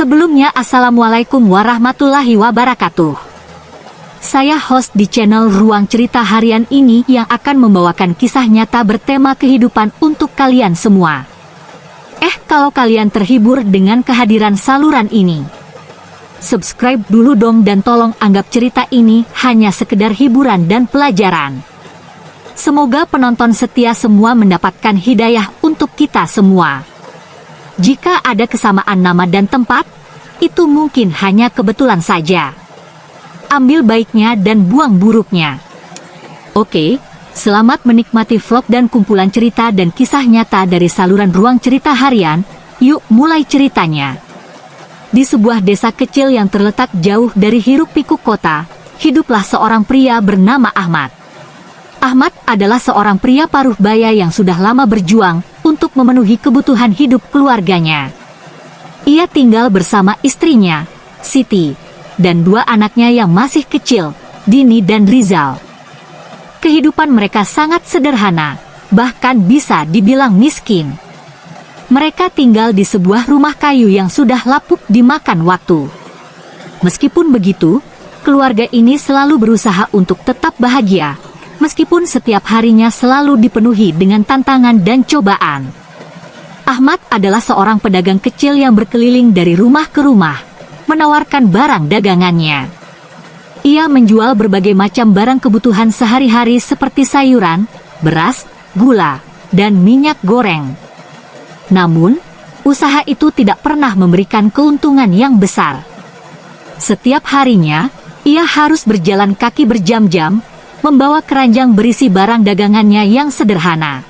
Sebelumnya, Assalamualaikum warahmatullahi wabarakatuh. Saya host di channel Ruang Cerita Harian ini yang akan membawakan kisah nyata bertema kehidupan untuk kalian semua. Kalau kalian terhibur dengan kehadiran saluran ini, subscribe dulu dong dan tolong anggap cerita ini hanya sekedar hiburan dan pelajaran. Semoga penonton setia semua mendapatkan hidayah untuk kita semua. Jika ada kesamaan nama dan tempat, itu mungkin hanya kebetulan saja. Ambil baiknya dan buang buruknya. Oke, selamat menikmati vlog dan kumpulan cerita dan kisah nyata dari saluran Ruang Cerita Harian. Yuk mulai ceritanya. Di sebuah desa kecil yang terletak jauh dari hiruk-pikuk kota, hiduplah seorang pria bernama Ahmad. Ahmad adalah seorang pria paruh baya yang sudah lama berjuang untuk memenuhi kebutuhan hidup keluarganya. Ia tinggal bersama istrinya, Siti, dan dua anaknya yang masih kecil, Dini dan Rizal. Kehidupan mereka sangat sederhana, bahkan bisa dibilang miskin. Mereka tinggal di sebuah rumah kayu yang sudah lapuk dimakan waktu. Meskipun begitu, keluarga ini selalu berusaha untuk tetap bahagia, meskipun setiap harinya selalu dipenuhi dengan tantangan dan cobaan. Ahmad adalah seorang pedagang kecil yang berkeliling dari rumah ke rumah, menawarkan barang dagangannya. Ia menjual berbagai macam barang kebutuhan sehari-hari seperti sayuran, beras, gula, dan minyak goreng. Namun, usaha itu tidak pernah memberikan keuntungan yang besar. Setiap harinya, ia harus berjalan kaki berjam-jam, membawa keranjang berisi barang dagangannya yang sederhana.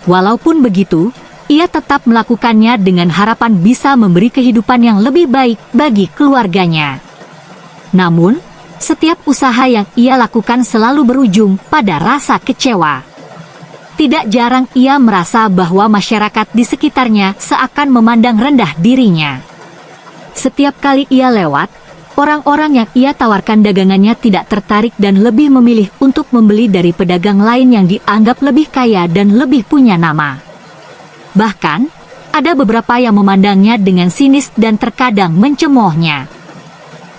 Walaupun begitu, ia tetap melakukannya dengan harapan bisa memberi kehidupan yang lebih baik bagi keluarganya. Namun, setiap usaha yang ia lakukan selalu berujung pada rasa kecewa. Tidak jarang ia merasa bahwa masyarakat di sekitarnya seakan memandang rendah dirinya. Setiap kali ia lewat, orang-orang yang ia tawarkan dagangannya tidak tertarik dan lebih memilih untuk membeli dari pedagang lain yang dianggap lebih kaya dan lebih punya nama. Bahkan, ada beberapa yang memandangnya dengan sinis dan terkadang mencemoohnya.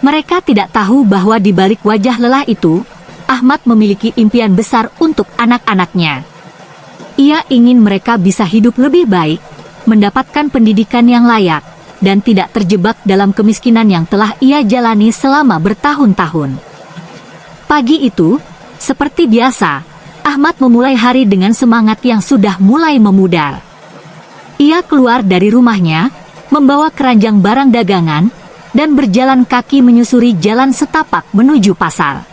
Mereka tidak tahu bahwa di balik wajah lelah itu, Ahmad memiliki impian besar untuk anak-anaknya. Ia ingin mereka bisa hidup lebih baik, mendapatkan pendidikan yang layak, dan tidak terjebak dalam kemiskinan yang telah ia jalani selama bertahun-tahun. Pagi itu, seperti biasa, Ahmad memulai hari dengan semangat yang sudah mulai memudar. Ia keluar dari rumahnya, membawa keranjang barang dagangan, dan berjalan kaki menyusuri jalan setapak menuju pasar.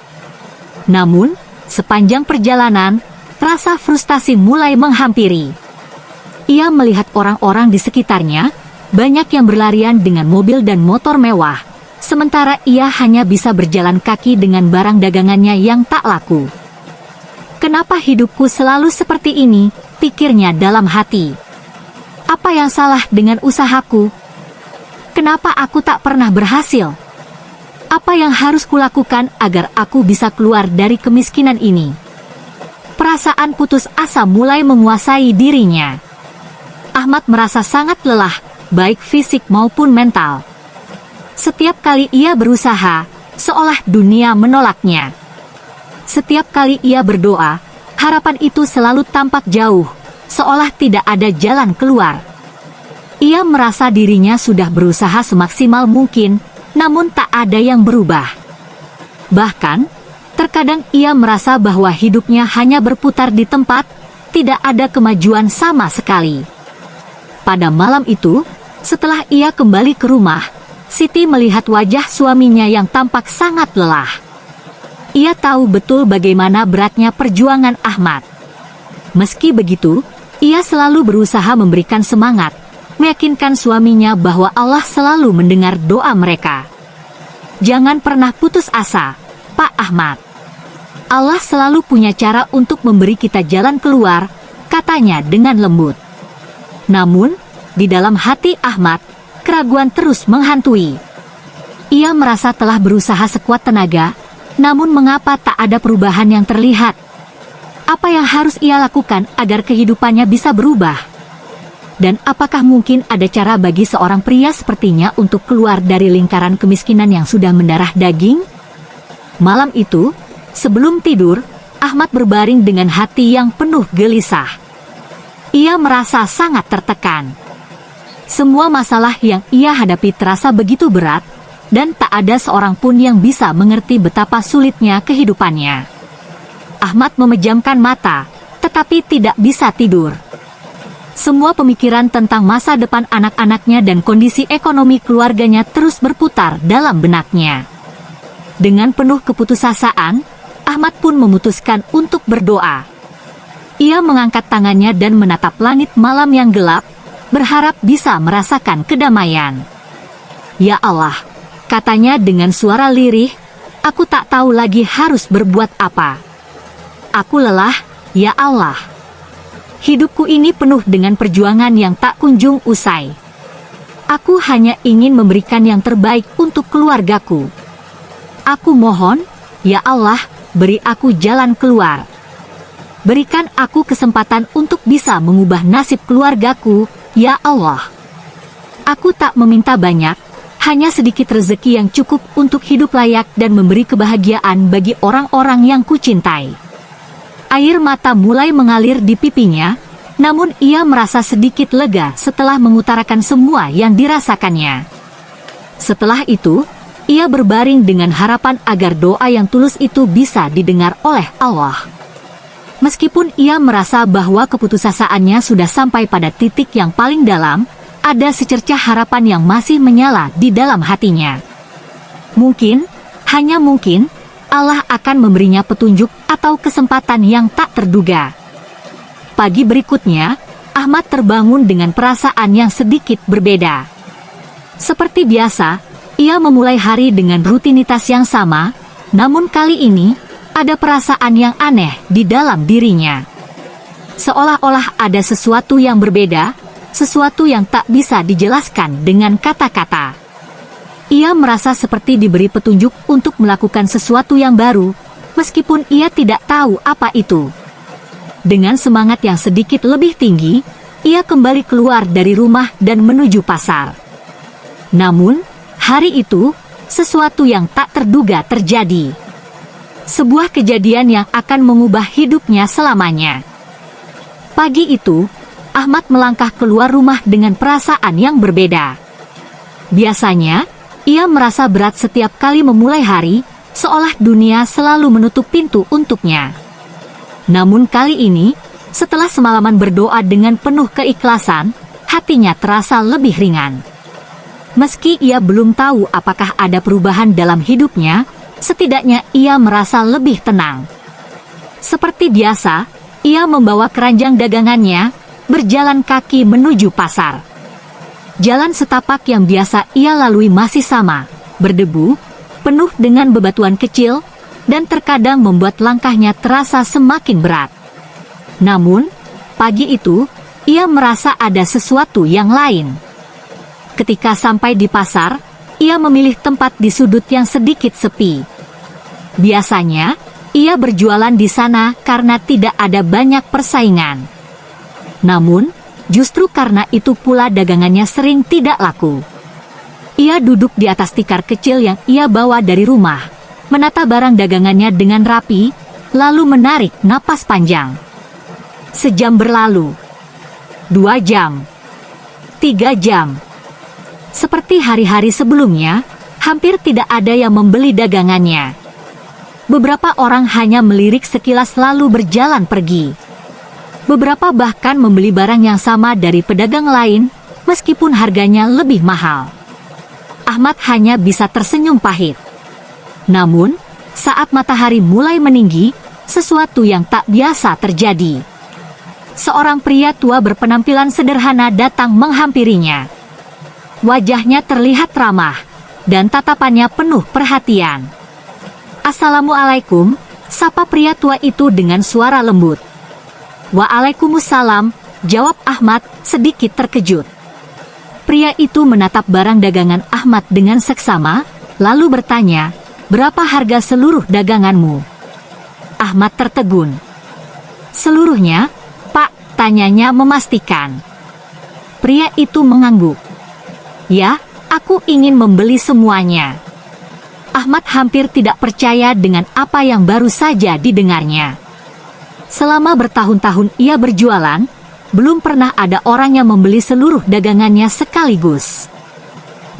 Namun, sepanjang perjalanan, rasa frustasi mulai menghampiri. Ia melihat orang-orang di sekitarnya, banyak yang berlarian dengan mobil dan motor mewah, sementara ia hanya bisa berjalan kaki dengan barang dagangannya yang tak laku. Kenapa hidupku selalu seperti ini, pikirnya dalam hati. Apa yang salah dengan usahaku? Kenapa aku tak pernah berhasil? Apa yang harus kulakukan agar aku bisa keluar dari kemiskinan ini? Perasaan putus asa mulai menguasai dirinya. Ahmad merasa sangat lelah, baik fisik maupun mental. Setiap kali ia berusaha, seolah dunia menolaknya. Setiap kali ia berdoa, harapan itu selalu tampak jauh, seolah tidak ada jalan keluar. Ia merasa dirinya sudah berusaha semaksimal mungkin, namun tak ada yang berubah. Bahkan, terkadang ia merasa bahwa hidupnya hanya berputar di tempat, tidak ada kemajuan sama sekali. Pada malam itu, setelah ia kembali ke rumah, Siti melihat wajah suaminya yang tampak sangat lelah. Ia tahu betul bagaimana beratnya perjuangan Ahmad. Meski begitu, ia selalu berusaha memberikan semangat, meyakinkan suaminya bahwa Allah selalu mendengar doa mereka. Jangan pernah putus asa, Pak Ahmad. Allah selalu punya cara untuk memberi kita jalan keluar, katanya dengan lembut. Namun, di dalam hati Ahmad, keraguan terus menghantui. Ia merasa telah berusaha sekuat tenaga, namun mengapa tak ada perubahan yang terlihat? Apa yang harus ia lakukan agar kehidupannya bisa berubah? Dan apakah mungkin ada cara bagi seorang pria sepertinya untuk keluar dari lingkaran kemiskinan yang sudah mendarah daging? Malam itu, sebelum tidur, Ahmad berbaring dengan hati yang penuh gelisah. Ia merasa sangat tertekan. Semua masalah yang ia hadapi terasa begitu berat, dan tak ada seorang pun yang bisa mengerti betapa sulitnya kehidupannya. Ahmad memejamkan mata, tetapi tidak bisa tidur. Semua pemikiran tentang masa depan anak-anaknya dan kondisi ekonomi keluarganya terus berputar dalam benaknya. Dengan penuh keputusasaan, Ahmad pun memutuskan untuk berdoa. Ia mengangkat tangannya dan menatap langit malam yang gelap, berharap bisa merasakan kedamaian. "Ya Allah," katanya dengan suara lirih, "aku tak tahu lagi harus berbuat apa. Aku lelah, ya Allah. Hidupku ini penuh dengan perjuangan yang tak kunjung usai. Aku hanya ingin memberikan yang terbaik untuk keluargaku. Aku mohon, ya Allah, beri aku jalan keluar. Berikan aku kesempatan untuk bisa mengubah nasib keluargaku, ya Allah. Aku tak meminta banyak, hanya sedikit rezeki yang cukup untuk hidup layak dan memberi kebahagiaan bagi orang-orang yang kucintai." Air mata mulai mengalir di pipinya, namun ia merasa sedikit lega setelah mengutarakan semua yang dirasakannya. Setelah itu, ia berbaring dengan harapan agar doa yang tulus itu bisa didengar oleh Allah. Meskipun ia merasa bahwa keputusasaannya sudah sampai pada titik yang paling dalam, ada secercah harapan yang masih menyala di dalam hatinya. Mungkin, hanya mungkin, Allah akan memberinya petunjuk atau kesempatan yang tak terduga. Pagi berikutnya, Ahmad terbangun dengan perasaan yang sedikit berbeda. Seperti biasa, ia memulai hari dengan rutinitas yang sama, namun kali ini, ada perasaan yang aneh di dalam dirinya. Seolah-olah ada sesuatu yang berbeda, sesuatu yang tak bisa dijelaskan dengan kata-kata. Ia merasa seperti diberi petunjuk untuk melakukan sesuatu yang baru, meskipun ia tidak tahu apa itu. Dengan semangat yang sedikit lebih tinggi, ia kembali keluar dari rumah dan menuju pasar. Namun, hari itu, sesuatu yang tak terduga terjadi. Sebuah kejadian yang akan mengubah hidupnya selamanya. Pagi itu, Ahmad melangkah keluar rumah dengan perasaan yang berbeda. Biasanya, ia merasa berat setiap kali memulai hari, seolah dunia selalu menutup pintu untuknya. Namun kali ini, setelah semalaman berdoa dengan penuh keikhlasan, hatinya terasa lebih ringan. Meski ia belum tahu apakah ada perubahan dalam hidupnya, setidaknya ia merasa lebih tenang. Seperti biasa, ia membawa keranjang dagangannya, berjalan kaki menuju pasar. Jalan setapak yang biasa ia lalui masih sama, berdebu, penuh dengan bebatuan kecil, dan terkadang membuat langkahnya terasa semakin berat. Namun, pagi itu, ia merasa ada sesuatu yang lain. Ketika sampai di pasar, ia memilih tempat di sudut yang sedikit sepi. Biasanya, ia berjualan di sana karena tidak ada banyak persaingan. Namun, justru karena itu pula dagangannya sering tidak laku. Ia duduk di atas tikar kecil yang ia bawa dari rumah, menata barang dagangannya dengan rapi, lalu menarik napas panjang. Sejam berlalu. 2 jam. 3 jam. Seperti hari-hari sebelumnya, hampir tidak ada yang membeli dagangannya. Beberapa orang hanya melirik sekilas lalu berjalan pergi. Beberapa bahkan membeli barang yang sama dari pedagang lain, meskipun harganya lebih mahal. Ahmad hanya bisa tersenyum pahit. Namun, saat matahari mulai meninggi, sesuatu yang tak biasa terjadi. Seorang pria tua berpenampilan sederhana datang menghampirinya. Wajahnya terlihat ramah, dan tatapannya penuh perhatian. "Assalamualaikum," sapa pria tua itu dengan suara lembut. "Waalaikumsalam," jawab Ahmad sedikit terkejut. Pria itu menatap barang dagangan Ahmad dengan seksama, lalu bertanya, "Berapa harga seluruh daganganmu?" Ahmad tertegun. "Seluruhnya, Pak," tanyanya memastikan. Pria itu mengangguk. Ya, aku ingin membeli semuanya. Ahmad hampir tidak percaya dengan apa yang baru saja didengarnya. Selama bertahun-tahun ia berjualan, belum pernah ada orang yang membeli seluruh dagangannya sekaligus.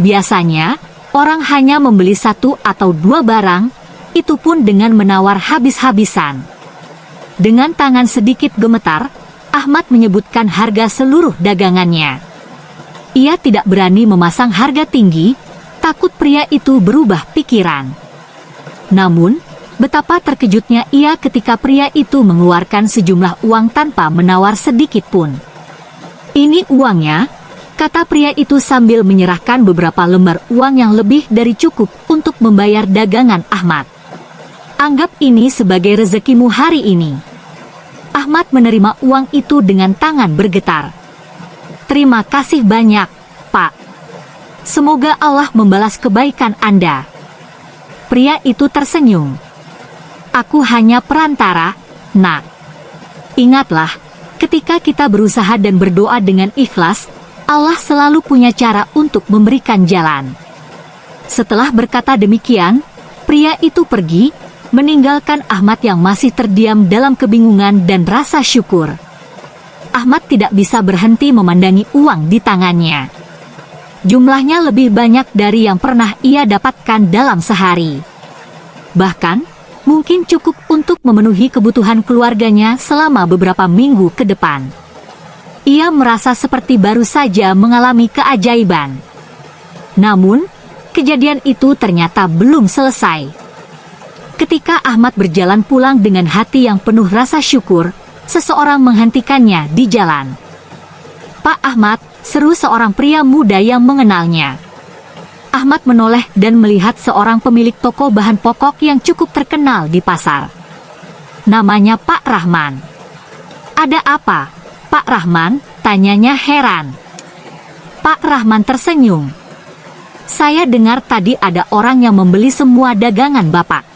Biasanya, orang hanya membeli 1 atau 2 barang, itu pun dengan menawar habis-habisan. Dengan tangan sedikit gemetar, Ahmad menyebutkan harga seluruh dagangannya. Ia tidak berani memasang harga tinggi, takut pria itu berubah pikiran. Namun, betapa terkejutnya ia ketika pria itu mengeluarkan sejumlah uang tanpa menawar sedikit pun. Ini uangnya, kata pria itu sambil menyerahkan beberapa lembar uang yang lebih dari cukup untuk membayar dagangan Ahmad. Anggap ini sebagai rezekimu hari ini. Ahmad menerima uang itu dengan tangan bergetar. Terima kasih banyak, Pak. Semoga Allah membalas kebaikan Anda. Pria itu tersenyum. Aku hanya perantara, Nak. Ingatlah, ketika kita berusaha dan berdoa dengan ikhlas, Allah selalu punya cara untuk memberikan jalan. Setelah berkata demikian, pria itu pergi, meninggalkan Ahmad yang masih terdiam dalam kebingungan dan rasa syukur. Ahmad tidak bisa berhenti memandangi uang di tangannya. Jumlahnya lebih banyak dari yang pernah ia dapatkan dalam sehari. Bahkan, mungkin cukup untuk memenuhi kebutuhan keluarganya selama beberapa minggu ke depan. Ia merasa seperti baru saja mengalami keajaiban. Namun, kejadian itu ternyata belum selesai. Ketika Ahmad berjalan pulang dengan hati yang penuh rasa syukur, seseorang menghentikannya di jalan. Pak Ahmad, seru seorang pria muda yang mengenalnya. Ahmad menoleh dan melihat seorang pemilik toko bahan pokok yang cukup terkenal di pasar. Namanya Pak Rahman. Ada apa, Pak Rahman? Tanyanya heran. Pak Rahman tersenyum. Saya dengar tadi ada orang yang membeli semua dagangan Bapak.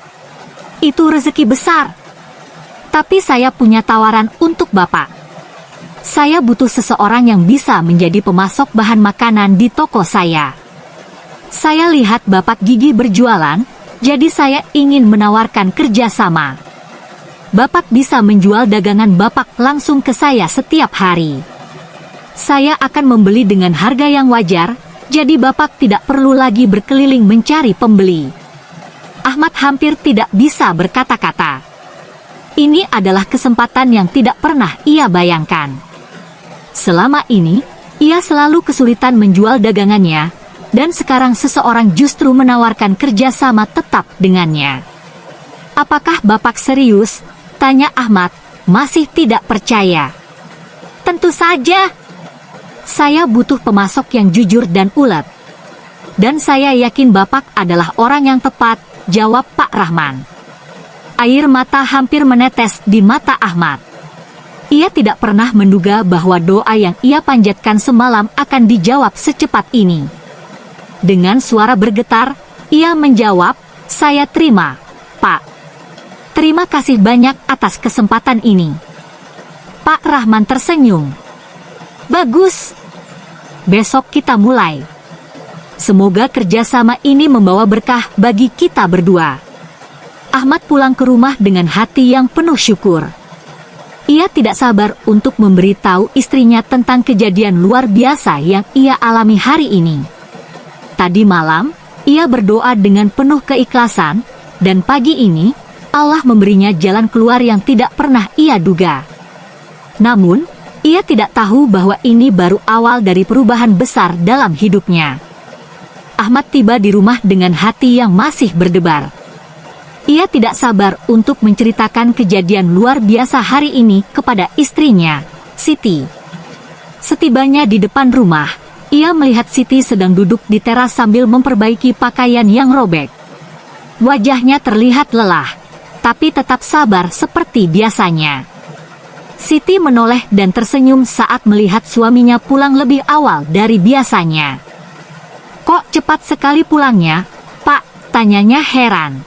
Itu rezeki besar. Tapi saya punya tawaran untuk Bapak. Saya butuh seseorang yang bisa menjadi pemasok bahan makanan di toko saya. Saya lihat Bapak gigih berjualan, jadi saya ingin menawarkan kerjasama. Bapak bisa menjual dagangan Bapak langsung ke saya setiap hari. Saya akan membeli dengan harga yang wajar, jadi Bapak tidak perlu lagi berkeliling mencari pembeli. Ahmad hampir tidak bisa berkata-kata. Ini adalah kesempatan yang tidak pernah ia bayangkan. Selama ini, ia selalu kesulitan menjual dagangannya, dan sekarang seseorang justru menawarkan kerjasama tetap dengannya. Apakah Bapak serius? Tanya Ahmad, masih tidak percaya. Tentu saja. Saya butuh pemasok yang jujur dan ulet. Dan saya yakin Bapak adalah orang yang tepat, jawab Pak Rahman. Air mata hampir menetes di mata Ahmad. Ia tidak pernah menduga bahwa doa yang ia panjatkan semalam akan dijawab secepat ini. Dengan suara bergetar, ia menjawab, saya terima, Pak. Terima kasih banyak atas kesempatan ini. Pak Rahman tersenyum. Bagus. Besok kita mulai. Semoga kerjasama ini membawa berkah bagi kita berdua. Ahmad pulang ke rumah dengan hati yang penuh syukur. Ia tidak sabar untuk memberitahu istrinya tentang kejadian luar biasa yang ia alami hari ini. Tadi malam, ia berdoa dengan penuh keikhlasan, dan pagi ini, Allah memberinya jalan keluar yang tidak pernah ia duga. Namun, ia tidak tahu bahwa ini baru awal dari perubahan besar dalam hidupnya. Ahmad tiba di rumah dengan hati yang masih berdebar. Ia tidak sabar untuk menceritakan kejadian luar biasa hari ini kepada istrinya, Siti. Setibanya di depan rumah, ia melihat Siti sedang duduk di teras sambil memperbaiki pakaian yang robek. Wajahnya terlihat lelah, tapi tetap sabar seperti biasanya. Siti menoleh dan tersenyum saat melihat suaminya pulang lebih awal dari biasanya. Kok cepat sekali pulangnya, Pak? Tanyanya heran.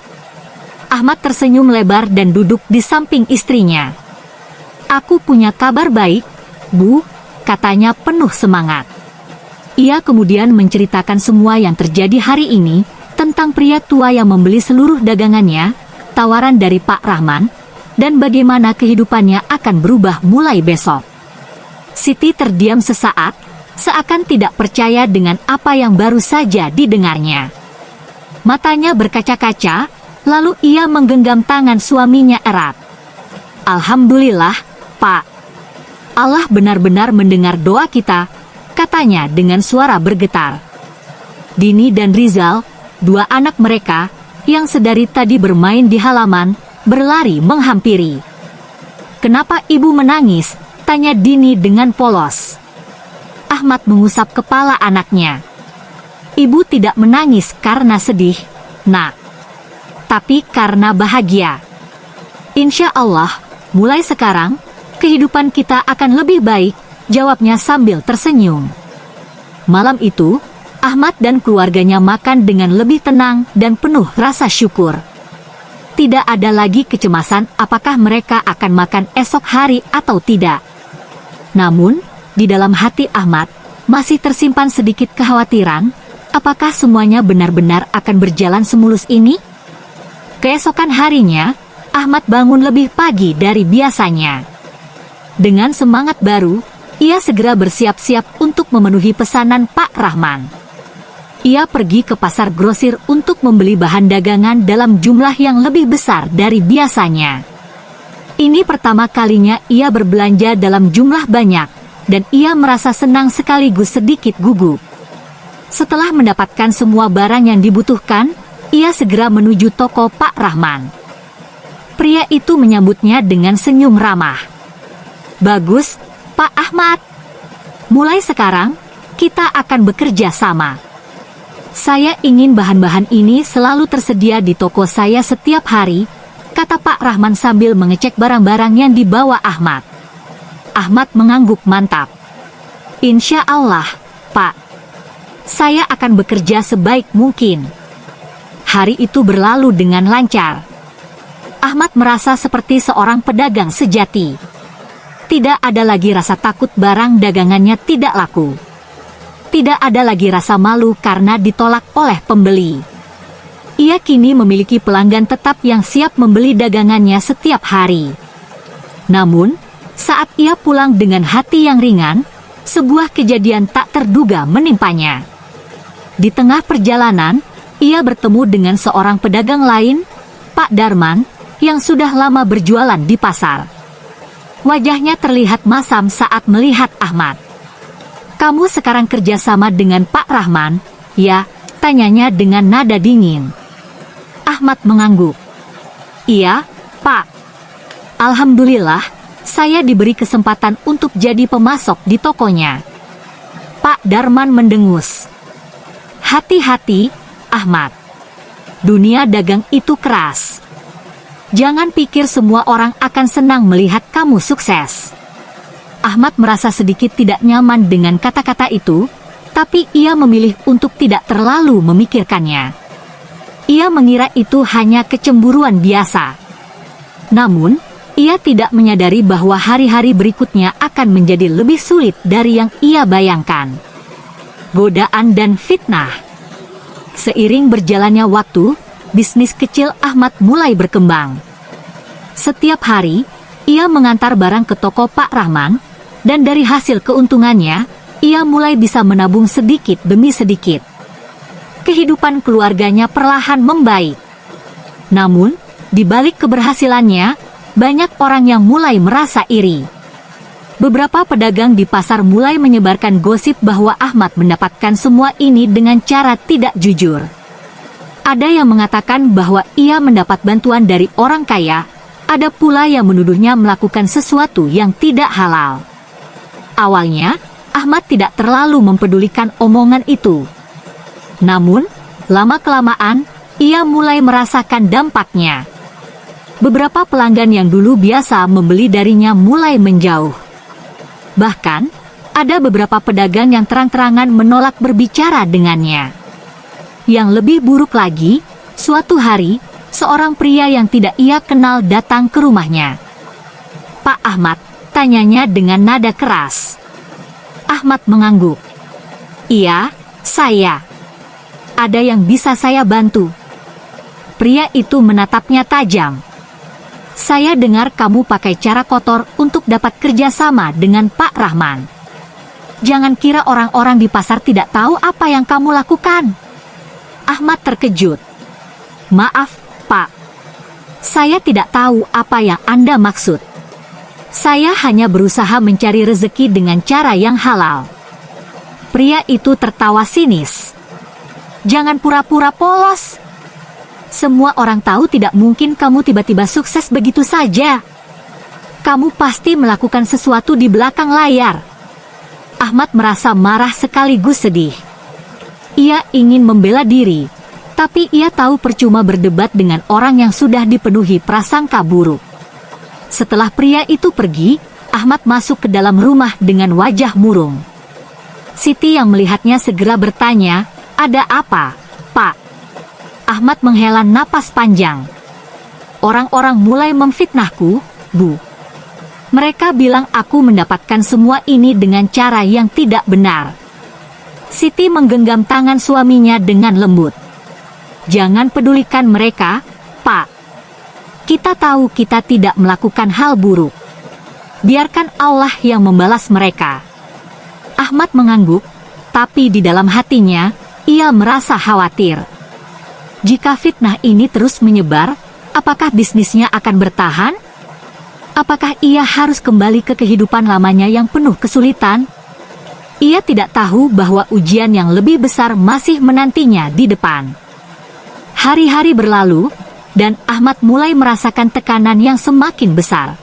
Ahmad tersenyum lebar dan duduk di samping istrinya. Aku punya kabar baik, Bu. katanya penuh semangat. Ia kemudian menceritakan semua yang terjadi hari ini, tentang pria tua yang membeli seluruh dagangannya, tawaran dari Pak Rahman, dan bagaimana kehidupannya akan berubah mulai besok. Siti terdiam sesaat, seakan tidak percaya dengan apa yang baru saja didengarnya. Matanya berkaca-kaca, lalu ia menggenggam tangan suaminya erat. "Alhamdulillah, Pak. Allah benar-benar mendengar doa kita," katanya dengan suara bergetar. Dini dan Rizal, dua anak mereka, yang sedari tadi bermain di halaman, berlari menghampiri. "Kenapa ibu menangis?" tanya Dini dengan polos. Ahmad mengusap kepala anaknya. "Ibu tidak menangis karena sedih, Nak. Tapi karena bahagia. Insya Allah, mulai sekarang, kehidupan kita akan lebih baik," jawabnya sambil tersenyum. Malam itu, Ahmad dan keluarganya makan dengan lebih tenang dan penuh rasa syukur. Tidak ada lagi kecemasan apakah mereka akan makan esok hari atau tidak. Namun, di dalam hati Ahmad, masih tersimpan sedikit kekhawatiran, apakah semuanya benar-benar akan berjalan semulus ini? Keesokan harinya, Ahmad bangun lebih pagi dari biasanya. Dengan semangat baru, ia segera bersiap-siap untuk memenuhi pesanan Pak Rahman. Ia pergi ke pasar grosir untuk membeli bahan dagangan dalam jumlah yang lebih besar dari biasanya. Ini pertama kalinya ia berbelanja dalam jumlah banyak, dan ia merasa senang sekaligus sedikit gugup. Setelah mendapatkan semua barang yang dibutuhkan, ia segera menuju toko Pak Rahman. Pria itu menyambutnya dengan senyum ramah. "Bagus, Pak Ahmad. Mulai sekarang, kita akan bekerja sama. Saya ingin bahan-bahan ini selalu tersedia di toko saya setiap hari," kata Pak Rahman sambil mengecek barang-barang yang dibawa Ahmad. Ahmad mengangguk mantap. "Insya Allah, Pak. Saya akan bekerja sebaik mungkin." Hari itu berlalu dengan lancar. Ahmad merasa seperti seorang pedagang sejati. Tidak ada lagi rasa takut barang dagangannya tidak laku. Tidak ada lagi rasa malu karena ditolak oleh pembeli. Ia kini memiliki pelanggan tetap yang siap membeli dagangannya setiap hari. Namun, saat ia pulang dengan hati yang ringan, sebuah kejadian tak terduga menimpanya. Di tengah perjalanan, ia bertemu dengan seorang pedagang lain, Pak Darman, yang sudah lama berjualan di pasar. Wajahnya terlihat masam saat melihat Ahmad. "Kamu sekarang kerjasama dengan Pak Rahman, ya?" tanyanya dengan nada dingin. Ahmad mengangguk. "Iya, Pak. Alhamdulillah, saya diberi kesempatan untuk jadi pemasok di tokonya." Pak Darman mendengus. "Hati-hati, Ahmad. Dunia dagang itu keras. Jangan pikir semua orang akan senang melihat kamu sukses." Ahmad merasa sedikit tidak nyaman dengan kata-kata itu, tapi ia memilih untuk tidak terlalu memikirkannya. Ia mengira itu hanya kecemburuan biasa. Namun, ia tidak menyadari bahwa hari-hari berikutnya akan menjadi lebih sulit dari yang ia bayangkan. Godaan dan fitnah. Seiring berjalannya waktu, bisnis kecil Ahmad mulai berkembang. Setiap hari, ia mengantar barang ke toko Pak Rahman, dan dari hasil keuntungannya, ia mulai bisa menabung sedikit demi sedikit. Kehidupan keluarganya perlahan membaik. Namun, di balik keberhasilannya, banyak orang yang mulai merasa iri. Beberapa pedagang di pasar mulai menyebarkan gosip bahwa Ahmad mendapatkan semua ini dengan cara tidak jujur. Ada yang mengatakan bahwa ia mendapat bantuan dari orang kaya, ada pula yang menuduhnya melakukan sesuatu yang tidak halal. Awalnya, Ahmad tidak terlalu mempedulikan omongan itu. Namun, lama-kelamaan, ia mulai merasakan dampaknya. Beberapa pelanggan yang dulu biasa membeli darinya mulai menjauh. Bahkan, ada beberapa pedagang yang terang-terangan menolak berbicara dengannya. Yang lebih buruk lagi, suatu hari, seorang pria yang tidak ia kenal datang ke rumahnya. "Pak Ahmad," tanyanya dengan nada keras. Ahmad mengangguk. Iya, saya. Ada yang bisa saya bantu? Pria itu menatapnya tajam. Saya dengar kamu pakai cara kotor untuk dapat kerjasama dengan Pak Rahman. Jangan kira orang-orang di pasar tidak tahu apa yang kamu lakukan. Ahmad terkejut. Maaf, Pak. Saya tidak tahu apa yang Anda maksud. Saya hanya berusaha mencari rezeki dengan cara yang halal. Pria itu tertawa sinis. Jangan pura-pura polos. Semua orang tahu tidak mungkin kamu tiba-tiba sukses begitu saja. Kamu pasti melakukan sesuatu di belakang layar. Ahmad merasa marah sekaligus sedih. Ia ingin membela diri, tapi ia tahu percuma berdebat dengan orang yang sudah dipenuhi prasangka buruk. Setelah pria itu pergi, Ahmad masuk ke dalam rumah dengan wajah murung. Siti yang melihatnya segera bertanya, "Ada apa, Pak?" Ahmad menghela napas panjang. "Orang-orang mulai memfitnahku, Bu. Mereka bilang aku mendapatkan semua ini dengan cara yang tidak benar." Siti menggenggam tangan suaminya dengan lembut. "Jangan pedulikan mereka, Pak. Kita tahu kita tidak melakukan hal buruk. Biarkan Allah yang membalas mereka." Ahmad mengangguk, tapi di dalam hatinya, ia merasa khawatir. Jika fitnah ini terus menyebar, apakah bisnisnya akan bertahan? Apakah ia harus kembali ke kehidupan lamanya yang penuh kesulitan? Ia tidak tahu bahwa ujian yang lebih besar masih menantinya di depan. Hari-hari berlalu, dan Ahmad mulai merasakan tekanan yang semakin besar.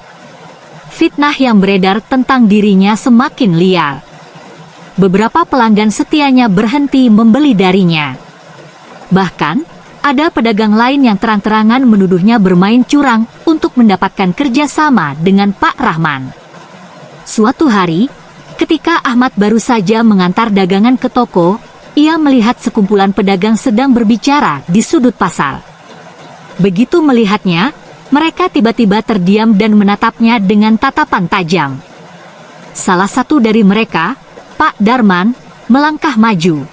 Fitnah yang beredar tentang dirinya semakin liar. Beberapa pelanggan setianya berhenti membeli darinya. Bahkan, ada pedagang lain yang terang-terangan menuduhnya bermain curang untuk mendapatkan kerjasama dengan Pak Rahman. Suatu hari, ketika Ahmad baru saja mengantar dagangan ke toko, ia melihat sekumpulan pedagang sedang berbicara di sudut pasar. Begitu melihatnya, mereka tiba-tiba terdiam dan menatapnya dengan tatapan tajam. Salah satu dari mereka, Pak Darman, melangkah maju.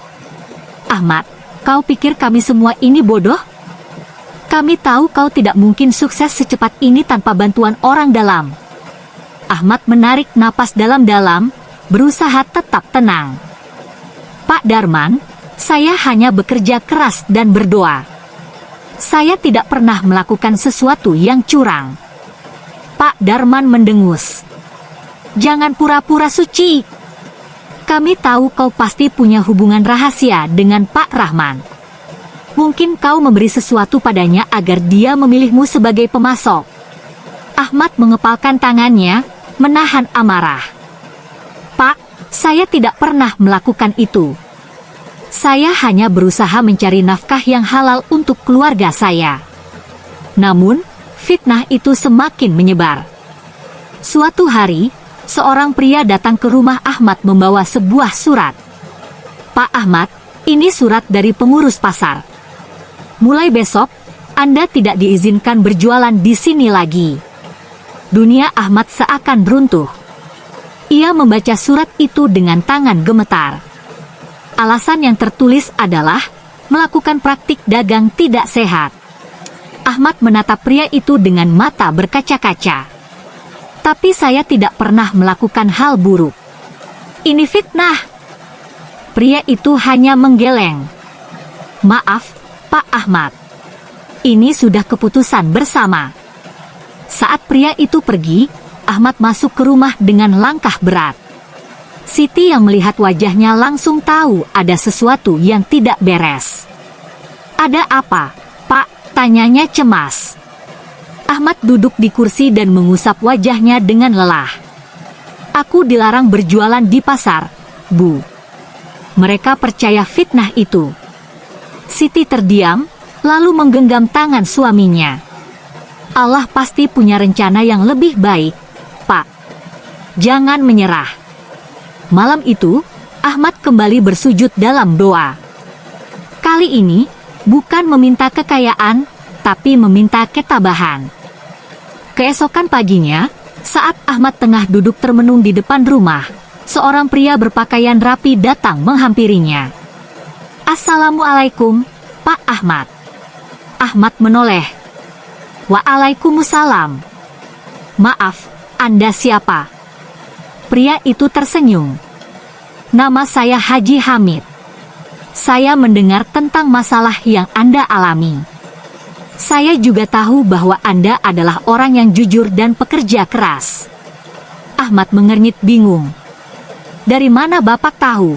"Ahmad, kau pikir kami semua ini bodoh? Kami tahu kau tidak mungkin sukses secepat ini tanpa bantuan orang dalam." Ahmad menarik napas dalam-dalam, berusaha tetap tenang. "Pak Darman, saya hanya bekerja keras dan berdoa. Saya tidak pernah melakukan sesuatu yang curang." Pak Darman mendengus. "Jangan pura-pura suci. Kami tahu kau pasti punya hubungan rahasia dengan Pak Rahman. Mungkin kau memberi sesuatu padanya agar dia memilihmu sebagai pemasok." Ahmad mengepalkan tangannya, menahan amarah. "Pak, saya tidak pernah melakukan itu. Saya hanya berusaha mencari nafkah yang halal untuk keluarga saya." Namun, fitnah itu semakin menyebar. Suatu hari, seorang pria datang ke rumah Ahmad membawa sebuah surat. "Pak Ahmad, ini surat dari pengurus pasar. Mulai besok, Anda tidak diizinkan berjualan di sini lagi." Dunia Ahmad seakan runtuh. Ia membaca surat itu dengan tangan gemetar. Alasan yang tertulis adalah melakukan praktik dagang tidak sehat. Ahmad menatap pria itu dengan mata berkaca-kaca. "Tapi saya tidak pernah melakukan hal buruk. Ini fitnah." Pria itu hanya menggeleng. "Maaf, Pak Ahmad. Ini sudah keputusan bersama." Saat pria itu pergi, Ahmad masuk ke rumah dengan langkah berat. Siti yang melihat wajahnya langsung tahu ada sesuatu yang tidak beres. "Ada apa, Pak?" tanyanya cemas. Ahmad duduk di kursi dan mengusap wajahnya dengan lelah. "Aku dilarang berjualan di pasar, Bu. Mereka percaya fitnah itu." Siti terdiam, lalu menggenggam tangan suaminya. "Allah pasti punya rencana yang lebih baik, Pak. Jangan menyerah." Malam itu, Ahmad kembali bersujud dalam doa. Kali ini, bukan meminta kekayaan, tapi meminta ketabahan. Keesokan paginya, saat Ahmad tengah duduk termenung di depan rumah, seorang pria berpakaian rapi datang menghampirinya. "Assalamualaikum, Pak Ahmad." Ahmad menoleh. "Waalaikumsalam. Maaf, Anda siapa?" Pria itu tersenyum. "Nama saya Haji Hamid. Saya mendengar tentang masalah yang Anda alami. Saya juga tahu bahwa Anda adalah orang yang jujur dan pekerja keras." Ahmad mengernyit bingung. "Dari mana Bapak tahu?"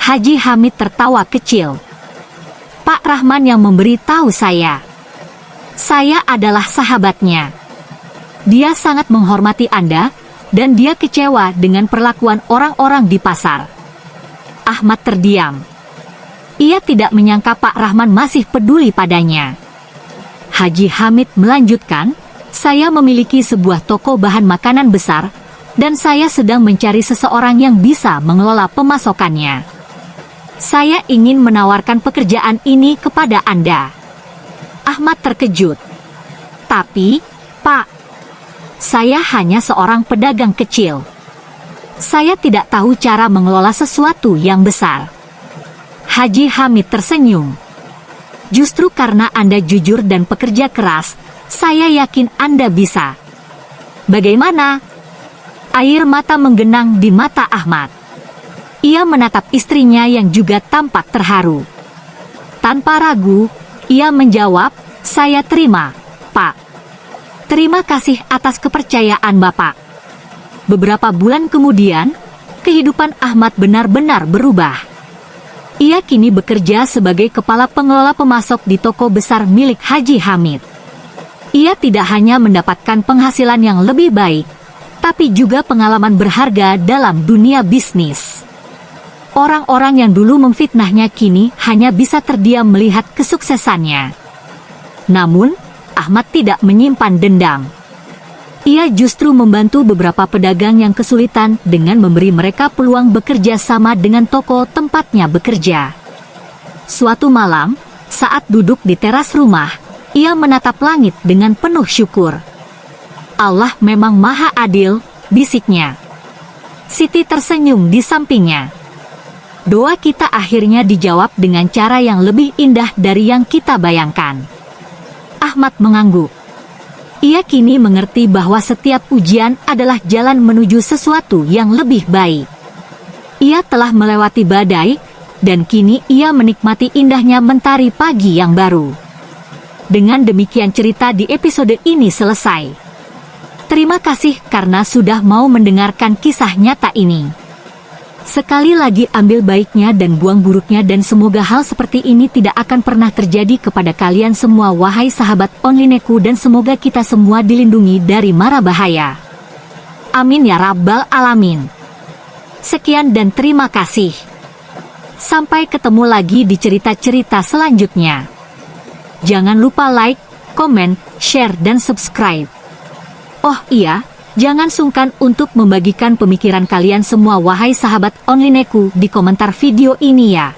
Haji Hamid tertawa kecil. "Pak Rahman yang memberi tahu saya. Saya adalah sahabatnya. Dia sangat menghormati Anda, dan dia kecewa dengan perlakuan orang-orang di pasar." Ahmad terdiam. Ia tidak menyangka Pak Rahman masih peduli padanya. Haji Hamid melanjutkan, "Saya memiliki sebuah toko bahan makanan besar, dan saya sedang mencari seseorang yang bisa mengelola pemasokannya. Saya ingin menawarkan pekerjaan ini kepada Anda." Ahmad terkejut. "Tapi, Pak, saya hanya seorang pedagang kecil. Saya tidak tahu cara mengelola sesuatu yang besar." Haji Hamid tersenyum. "Justru karena Anda jujur dan pekerja keras, saya yakin Anda bisa." "Bagaimana?" Air mata menggenang di mata Ahmad. Ia menatap istrinya yang juga tampak terharu. Tanpa ragu, ia menjawab, "Saya terima, Pak. Terima kasih atas kepercayaan Bapak." Beberapa bulan kemudian, kehidupan Ahmad benar-benar berubah. Ia kini bekerja sebagai kepala pengelola pemasok di toko besar milik Haji Hamid. Ia tidak hanya mendapatkan penghasilan yang lebih baik, tapi juga pengalaman berharga dalam dunia bisnis. Orang-orang yang dulu memfitnahnya kini hanya bisa terdiam melihat kesuksesannya. Namun, Ahmad tidak menyimpan dendam. Ia justru membantu beberapa pedagang yang kesulitan dengan memberi mereka peluang bekerja sama dengan toko tempatnya bekerja. Suatu malam, saat duduk di teras rumah, ia menatap langit dengan penuh syukur. "Allah memang maha adil," bisiknya. Siti tersenyum di sampingnya. "Doa kita akhirnya dijawab dengan cara yang lebih indah dari yang kita bayangkan." Ahmad mengangguk. Ia kini mengerti bahwa setiap ujian adalah jalan menuju sesuatu yang lebih baik. Ia telah melewati badai, dan kini ia menikmati indahnya mentari pagi yang baru. Dengan demikian cerita di episode ini selesai. Terima kasih karena sudah mau mendengarkan kisah nyata ini. Sekali lagi ambil baiknya dan buang buruknya, dan semoga hal seperti ini tidak akan pernah terjadi kepada kalian semua wahai sahabat onlineku, dan semoga kita semua dilindungi dari mara bahaya. Amin ya rabbal alamin. Sekian dan terima kasih. Sampai ketemu lagi di cerita-cerita selanjutnya. Jangan lupa like, komen, share dan subscribe. Oh iya, jangan sungkan untuk membagikan pemikiran kalian semua wahai sahabat onlineku di komentar video ini ya.